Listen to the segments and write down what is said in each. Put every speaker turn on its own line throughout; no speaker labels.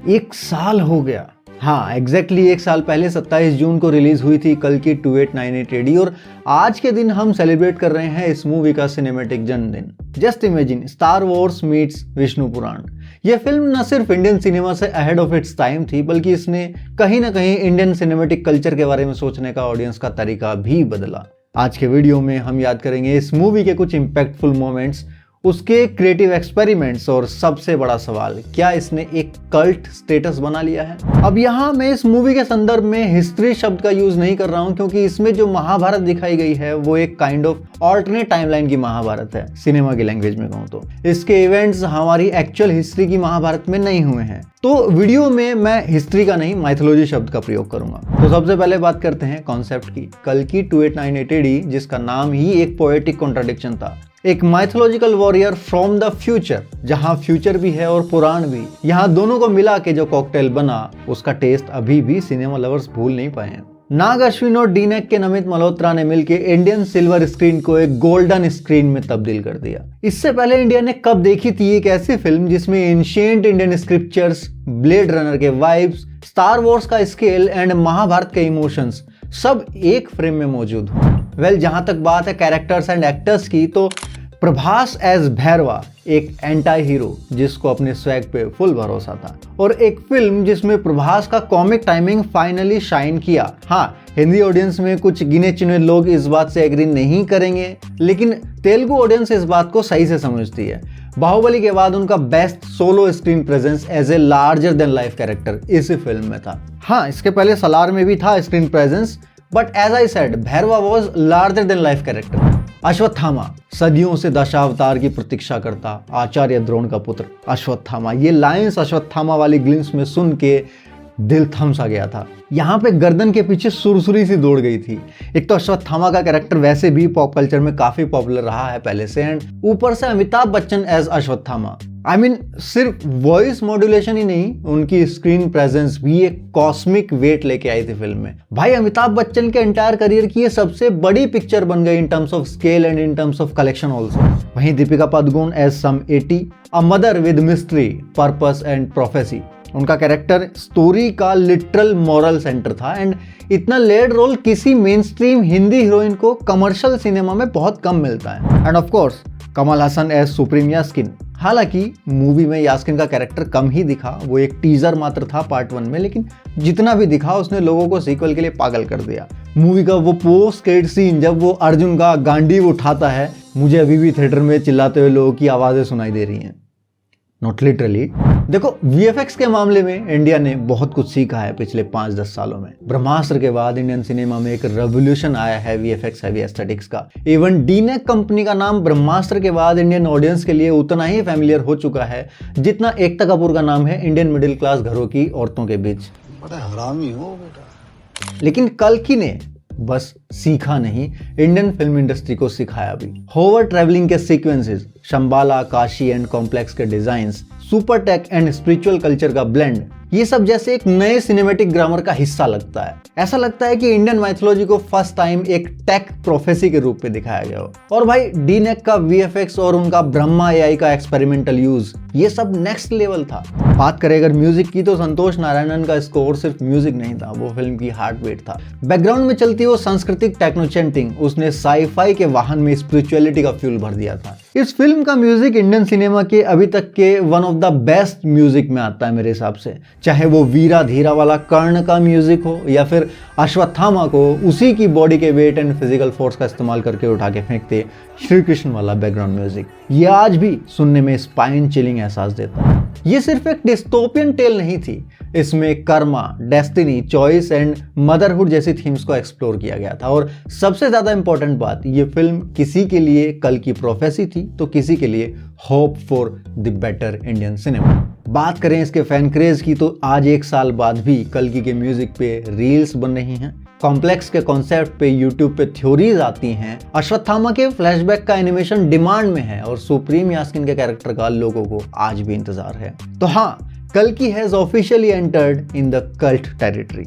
एक साल हो गया। हाँ, एग्जैक्टली एक साल पहले 27 जून को रिलीज हुई थी कल की 2898 AD और आज के दिन हम सेलिब्रेट कर रहे हैं इस मूवी का सिनेमैटिक जन्मदिन। Just imagine, Star Wars meets Vishnu Purana. यह फिल्म न सिर्फ इंडियन सिनेमा से अहेड ऑफ इट्स टाइम थी, बल्कि इसने कहीं ना कहीं इंडियन सिनेमैटिक कल्चर के बारे में सोचने का ऑडियंस का तरीका भी बदला। आज के वीडियो में हम याद करेंगे इस मूवी के कुछ इंपैक्टफुल मोमेंट्स, उसके क्रिएटिव एक्सपेरिमेंट्स और सबसे बड़ा सवाल, क्या इसने एक कल्ट स्टेटस बना लिया है। अब यहाँ मैं इस मूवी के संदर्भ में हिस्ट्री शब्द का यूज नहीं कर रहा हूँ, क्योंकि इसमें जो महाभारत दिखाई गई है वो एक काइंड ऑफ ऑल्टरनेट टाइमलाइन की महाभारत है, सिनेमा की लैंग्वेज में कहूँ तो। इसके इवेंट्स हमारी एक्चुअल हिस्ट्री की महाभारत में नहीं हुए हैं, तो वीडियो में मैं हिस्ट्री का नहीं माइथोलॉजी शब्द का प्रयोग करूंगा। तो सबसे पहले बात करते हैं कॉन्सेप्ट की। कल की 2898 AD, जिसका नाम ही एक पोएटिक कॉन्ट्राडिक्शन था, एक mythological warrior from the future, जहां फ्यूचर भी है और पुराण भी। यहाँ दोनों को मिला के जो कॉकटेल बना, उसका टेस्ट अभी भी सिनेमा लवर्स भूल नहीं पाए हैं। नाग अश्विन और डी-नेक के नमित मल्होत्रा ने मिलकर इंडियन सिल्वर स्क्रीन को एक गोल्डन स्क्रीन में तब्दील कर दिया। इससे पहले इंडिया ने कब देखी थी एक ऐसी फिल्म जिसमें ancient Indian scriptures, blade runner के वाइब्स, स्टार वॉर्स का स्केल एंड महाभारत के इमोशंस सब एक फ्रेम में मौजूद हो। वेल, जहां तक बात है कैरेक्टर्स एंड एक्टर्स की, तो प्रभास एज भैरवा, एक एंटी हीरो जिसको अपने स्वैग पे फुल भरोसा था, और एक फिल्म जिसमें प्रभास का कॉमिक टाइमिंग फाइनली शाइन किया। हाँ, हिंदी ऑडियंस में कुछ गिने चुने लोग इस बात से एग्री नहीं करेंगे, लेकिन तेलुगु ऑडियंस इस बात को सही से समझती है। बाहुबली के बाद उनका best solo screen presence as a larger than life character इस फिल्म में था। हाँ, इसके पहले सलार में भी था screen presence, but as I said, Bhairava was larger than life character. Ashwatthama, सदियों से दशावतार की प्रतीक्षा करता आचार्य द्रोण का पुत्र अश्वत्थामा। ये लाइंस अश्वत्थामा वाली ग्लिम्स में सुन के दिल थम सा गया था। यहाँ पे गर्दन के पीछे सुरसुरी सी दौड़ गई थी। एक तो अश्वत्थामा का कैरेक्टर वैसे भी पॉप कल्चर में काफी पॉपुलर रहा है पहले से, एंड ऊपर से Amitabh Bachchan as Ashwatthama. I mean, सिर्फ वॉइस मॉड्यूलेशन ही नहीं, उनकी स्क्रीन प्रेजेंस भी एक कॉस्मिक वेट लेके आई थी फिल्म में। भाई, अमिताभ बच्चन के एंटायर करियर की ये सबसे बड़ी पिक्चर बन गई in terms of scale and in terms of collection also. वहीं Deepika Padukone as sum 80, a mother with mystery, purpose and prophecy. उनका कैरेक्टर स्टोरी का लिटरल मॉरल सेंटर था, एंड इतना लेड रोल किसी मेन स्ट्रीम हिंदी हीरोइन को commercial cinema में बहुत कम मिलता है। And of course Kamal Haasan as supreme Yaskin. हालांकि मूवी में यास्किन का कैरेक्टर कम ही दिखा, वो एक टीजर मात्र था पार्ट 1 में, लेकिन जितना भी दिखा उसने लोगों को सीक्वल के लिए पागल कर दिया। मूवी का वो पोस्ट क्रेडिट सीन जब वो अर्जुन का गांडीव उठाता है, मुझे अभी भी थिएटर में चिल्लाते हुए लोगों की आवाजें सुनाई दे रही हैं, नॉट लिटरली। देखो, वीएफएक्स के मामले में इंडिया ने बहुत कुछ सीखा है पिछले 5-10 सालों में। ब्रह्मास्त्र के बाद इंडियन सिनेमा में एक रेवोल्यूशन आया है वीएफएक्स हैवी एस्थेटिक्स का। इवन डी-नेक कंपनी का नाम ब्रह्मास्त्र के बाद इंडियन ऑडियंस के लिए उतना ही फैमिलियर हो चुका है जितना एकता कपूर का नाम है इंडियन मिडिल क्लास घरों की औरतों के बीच।
बड़ा हरामी हो बेटा।
लेकिन कल्कि ने बस सीखा नहीं, इंडियन फिल्म इंडस्ट्री को सिखाया भी। होवर ट्रैवलिंग के sequences, Shambhala, Kashi and complex के designs, super tech and spiritual culture का ब्लेंड, ये सब जैसे एक नए सिनेमैटिक ग्रामर का हिस्सा लगता है। ऐसा लगता है कि इंडियन माइथोलॉजी को फर्स्ट टाइम एक टेक प्रोफेसी के रूप में दिखाया गया हो। और भाई, डी-नेक का वीएफएक्स और उनका ब्रह्मा एआई का एक्सपेरिमेंटल यूज, ये सब नेक्स्ट लेवल था। बात करें अगर म्यूजिक की, तो संतोष नारायणन का स्कोर सिर्फ म्यूजिक नहीं था, वो फिल्म की हार्टबीट था। बैकग्राउंड में चलती वो सांस्कृतिक टेक्नो चैंटिंग, उसने साई-फाई के वाहन में स्पिरिचुअलिटी का फ्यूल भर दिया था। इस फिल्म का म्यूजिक इंडियन सिनेमा के अभी तक के one of the best music में आता है मेरे हिसाब से। चाहे वो वीरा धीरा वाला कर्ण का म्यूजिक हो, या फिर अश्वत्थामा को उसी की बॉडी के वेट एंड फिजिकल फोर्स का इस्तेमाल करके उठा के फेंकते श्री कृष्ण वाला बैकग्राउंड म्यूजिक, ये आज भी सुनने में स्पाइन चिलिंग एहसास देता है। ये सिर्फ एक डिस्टोपियन टेल नहीं थी, इसमें Karma, destiny, choice and motherhood जैसी थीम्स को एक्सप्लोर किया गया था। और सबसे ज्यादा इंपॉर्टेंट बात, ये फिल्म किसी के लिए कल की प्रोफेसी थी, तो किसी के लिए hope for the better Indian cinema. बात करें इसके फैन क्रेज की, तो आज 1 साल बाद भी कल्कि के म्यूजिक पे रील्स बन रही हैं, कॉम्प्लेक्स के कॉन्सेप्ट पे यूट्यूब पे थ्योरीज आती हैं, अश्वत्थामा के फ्लैशबैक का एनिमेशन डिमांड में है, और सुप्रीम यास्किन के कैरेक्टर का लोगों को आज भी इंतजार है। तो हाँ, कल्कि has officially entered in the cult territory.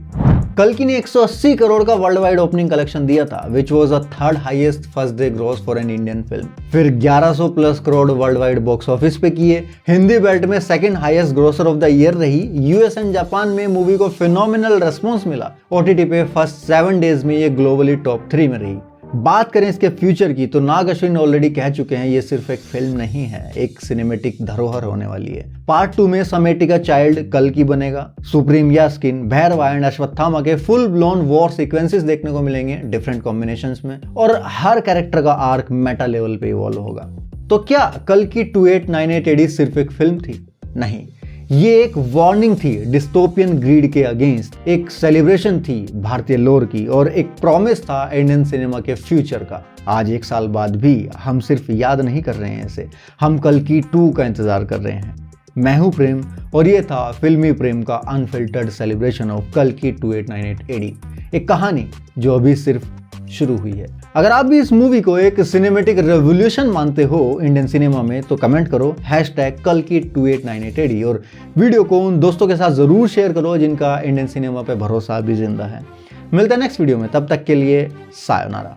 कल्कि ने 180 करोड़ का वर्ल्ड वाइड ओपनिंग कलेक्शन दिया था, which was a third highest first day gross for an Indian film. फिर 1100 plus crore world wide box office पे किए, हिंदी बेल्ट में second highest grocer of the year रही। यूएस एंड जापान में movie को phenomenal response मिला। ओटीटी पे first 7 days में ये ग्लोबली टॉप 3 में रही। बात करें इसके फ्यूचर की तो नाग अश्विन ऑलरेडी कह चुके हैं ये सिर्फ एक फिल्म नहीं है, एक सिनेमेटिक धरोहर होने वाली है। पार्ट 2 में समेटिका चाइल्ड कल्कि बनेगा। सुप्रीम यास्किन, भैरवा एंड अश्वत्थामा के फुल ब्लोन वॉर सीक्वेंसेस देखने को मिलेंगे डिफरेंट कॉम्बिनेशंस में, और हर कैरेक्टर का आर्क मेटा लेवल पे इवॉल्व होगा। तो क्या कल्कि 2898 AD सिर्फ एक फिल्म थी? नहीं, ये एक वार्निंग थी डिस्टोपियन ग्रीड के अगेंस्ट, एक सेलिब्रेशन थी भारतीय लोर की, और एक प्रॉमिस था इंडियन सिनेमा के फ्यूचर का। आज 1 साल बाद भी हम सिर्फ याद नहीं कर रहे हैं इसे, हम कल्कि 2 का इंतजार कर रहे हैं। मैं हूं प्रेम और ये था फिल्मी प्रेम का अनफिल्टर्ड सेलिब्रेशन ऑफ कल्कि 2898 AD, एक कहानी जो अभी सिर्फ शुरू हुई है। अगर आप भी इस मूवी को एक सिनेमेटिक रेवोल्यूशन मानते हो इंडियन सिनेमा में तो कमेंट करो #कल्कि 2898 AD, और वीडियो को उन दोस्तों के साथ जरूर शेयर करो जिनका इंडियन सिनेमा पे भरोसा भी जिंदा है। मिलते हैं नेक्स्ट वीडियो में, तब तक के लिए सायोनारा।